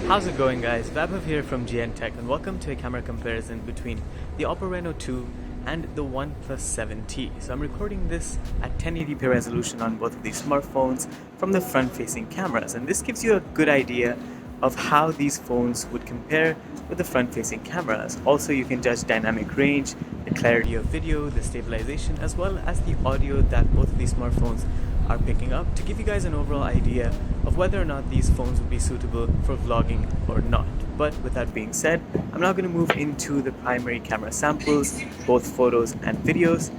How's it going, guys? Vaibhav here from GN Tech, and welcome to a camera comparison between the Oppo Reno2 and the OnePlus 7T. So I'm recording this at 1080p resolution on both of these smartphones from the front-facing cameras, and this gives you a good idea of how these phones would compare with the front-facing cameras. Also, you can judge dynamic range, the clarity of video, the stabilization, as well as the audio that both of these smartphones are picking up to give you guys an overall idea of whether or not these phones would be suitable for vlogging or not. But with that being said, I'm now going to move into the primary camera samples, both photos and videos,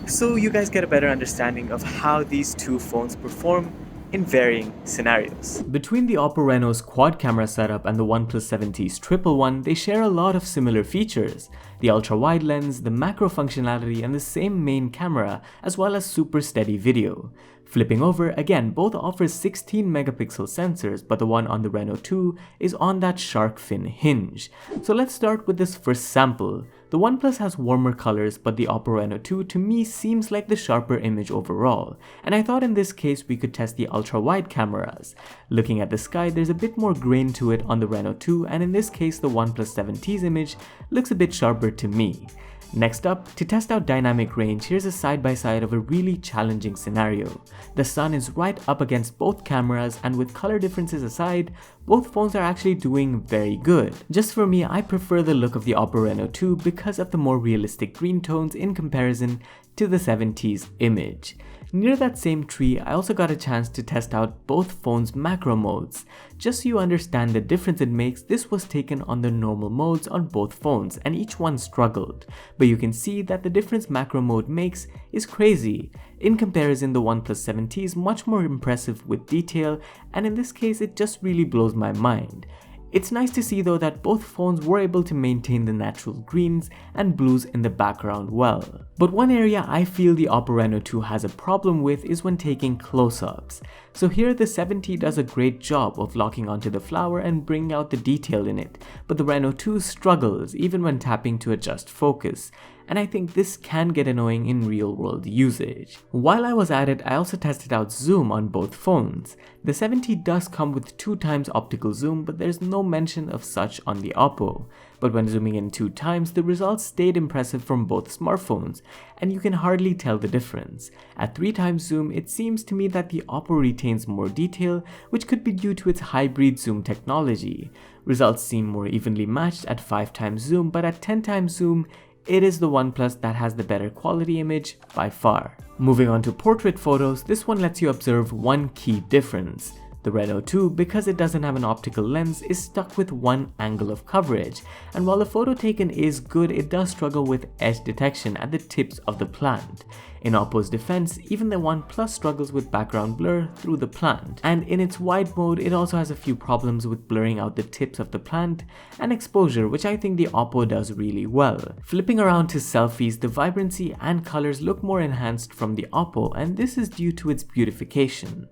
so you guys get a better understanding of how these two phones perform in varying scenarios. Between the Oppo Reno's quad camera setup and the OnePlus 7T's triple one, they share a lot of similar features. The ultra-wide lens, the macro functionality, and the same main camera, as well as super steady video. Flipping over, again, both offer 16 megapixel sensors, but the one on the Reno2 is on that shark fin hinge. So let's start with this first sample. The OnePlus has warmer colors, but the Oppo Reno2 to me seems like the sharper image overall, and I thought in this case we could test the ultra-wide cameras. Looking at the sky, there's a bit more grain to it on the Reno2, and in this case the OnePlus 7T's image looks a bit sharper to me. Next up, to test out dynamic range, here's a side-by-side of a really challenging scenario. The sun is right up against both cameras, and with color differences aside, both phones are actually doing very good. Just for me, I prefer the look of the Oppo Reno2 because of the more realistic green tones in comparison to the 7T's image. Near that same tree, I also got a chance to test out both phones' macro modes. Just so you understand the difference it makes, this was taken on the normal modes on both phones, and each one struggled. But you can see that the difference macro mode makes is crazy. In comparison, the OnePlus 7T is much more impressive with detail, and in this case it just really blows my mind. It's nice to see though that both phones were able to maintain the natural greens and blues in the background well. But one area I feel the Oppo Reno2 has a problem with is when taking close-ups. So here the 7T does a great job of locking onto the flower and bringing out the detail in it, but the Reno2 struggles even when tapping to adjust focus. And I think this can get annoying in real-world usage. While I was at it, I also tested out zoom on both phones. The 7T does come with 2 times optical zoom, but there's no mention of such on the Oppo. But when zooming in 2 times, the results stayed impressive from both smartphones, and you can hardly tell the difference. At 3 times zoom, it seems to me that the Oppo retains more detail, which could be due to its hybrid zoom technology. Results seem more evenly matched at 5 times zoom, but at 10 times zoom, it is the OnePlus that has the better quality image by far. Moving on to portrait photos, this one lets you observe one key difference. The Reno2, because it doesn't have an optical lens, is stuck with one angle of coverage, and while the photo taken is good, it does struggle with edge detection at the tips of the plant. In Oppo's defense, even the OnePlus struggles with background blur through the plant, and in its wide mode it also has a few problems with blurring out the tips of the plant and exposure, which I think the Oppo does really well. Flipping around to selfies, the vibrancy and colors look more enhanced from the Oppo, and this is due to its beautification.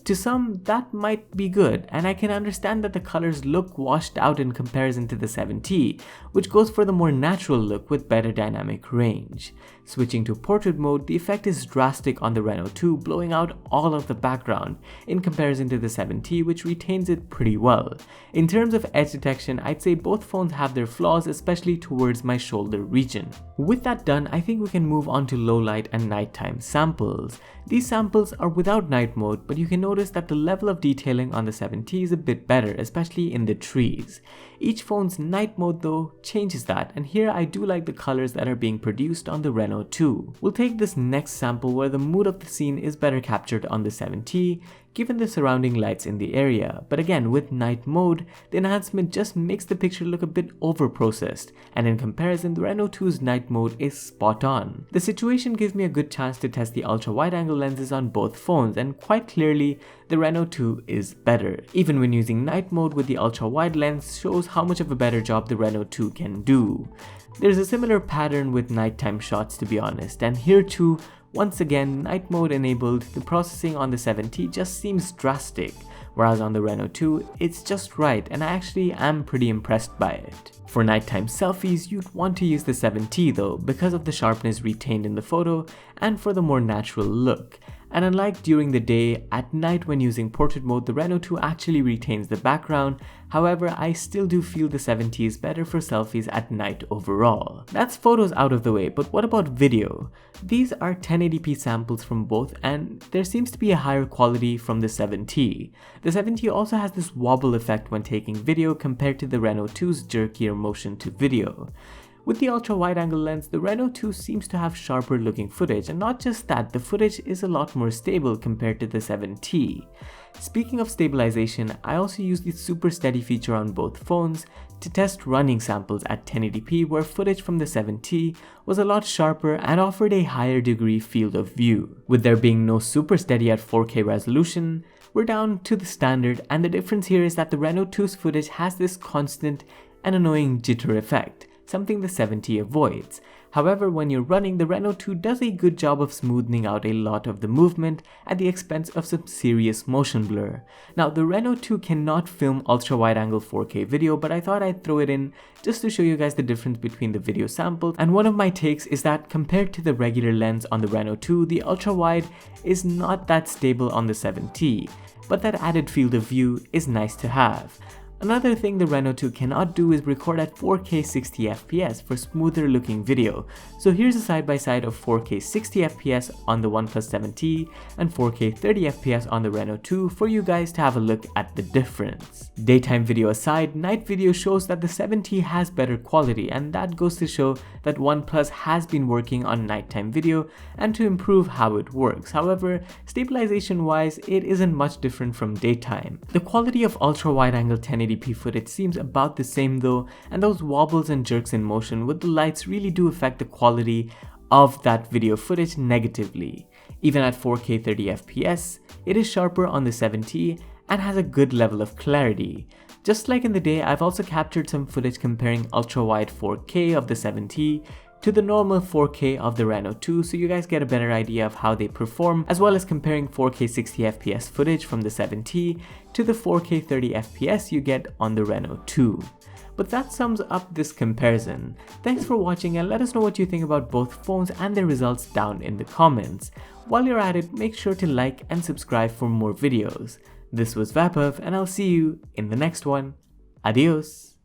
To some, that might be good, and I can understand that the colors look washed out in comparison to the 7T, which goes for the more natural look with better dynamic range. Switching to portrait mode, the effect is drastic on the Reno2, blowing out all of the background, in comparison to the 7T, which retains it pretty well. In terms of edge detection, I'd say both phones have their flaws, especially towards my shoulder region. With that done, I think we can move on to low light and nighttime samples. These samples are without night mode, but you can notice that the level of detailing on the 7T is a bit better, especially in the trees. Each phone's night mode though changes that, and here I do like the colors that are being produced on the Reno2. We'll take this next sample where the mood of the scene is better captured on the 7T, given the surrounding lights in the area, but again with night mode, the enhancement just makes the picture look a bit over-processed, and in comparison the Reno2's night mode is spot on. The situation gives me a good chance to test the ultra-wide-angle lenses on both phones, and quite clearly the Reno2 is better. Even when using night mode with the ultra-wide lens shows how much of a better job the Reno2 can do. There's a similar pattern with nighttime shots, to be honest, and here too, once again, night mode enabled, the processing on the 7T just seems drastic, whereas on the Reno2, it's just right, and I actually am pretty impressed by it. For nighttime selfies, you'd want to use the 7T though, because of the sharpness retained in the photo and for the more natural look. And unlike during the day, at night when using portrait mode, the Reno 2 actually retains the background. However, I still do feel the 7T is better for selfies at night overall. That's photos out of the way, but what about video? These are 1080p samples from both, and there seems to be a higher quality from the 7T. The 7T also has this wobble effect when taking video compared to the Reno 2's jerkier motion to video. With the ultra-wide-angle lens, the Reno 2 seems to have sharper looking footage, and not just that, the footage is a lot more stable compared to the 7T. Speaking of stabilization, I also used the super steady feature on both phones to test running samples at 1080p, where footage from the 7T was a lot sharper and offered a higher degree field of view. With there being no super steady at 4K resolution, we're down to the standard, and the difference here is that the Reno 2's footage has this constant and annoying jitter effect, something the 7T avoids. However, when you're running, the Reno 2 does a good job of smoothing out a lot of the movement at the expense of some serious motion blur. Now, the Reno 2 cannot film ultra-wide-angle 4K video, but I thought I'd throw it in just to show you guys the difference between the video samples. And one of my takes is that compared to the regular lens on the Reno 2, the ultra-wide is not that stable on the 7T, but that added field of view is nice to have. Another thing the Reno 2 cannot do is record at 4K 60fps for smoother looking video. So here's a side-by-side of 4K 60fps on the OnePlus 7T and 4K 30fps on the Reno 2 for you guys to have a look at the difference. Daytime video aside, night video shows that the 7T has better quality, and that goes to show that OnePlus has been working on nighttime video and to improve how it works. However, stabilization wise, it isn't much different from daytime. The quality of ultra-wide-angle 1080p footage seems about the same though, and those wobbles and jerks in motion with the lights really do affect the quality of that video footage negatively. Even at 4K 30fps, it is sharper on the 7T and has a good level of clarity. Just like in the day, I've also captured some footage comparing ultra-wide 4K of the 7T to the normal 4K of the Reno 2, so you guys get a better idea of how they perform, as well as comparing 4K 60fps footage from the 7T to the 4K 30fps you get on the Reno 2. But that sums up this comparison. Thanks for watching, and let us know what you think about both phones and their results down in the comments. While you're at it, make sure to like and subscribe for more videos. This was Vaibhav, and I'll see you in the next one. Adios!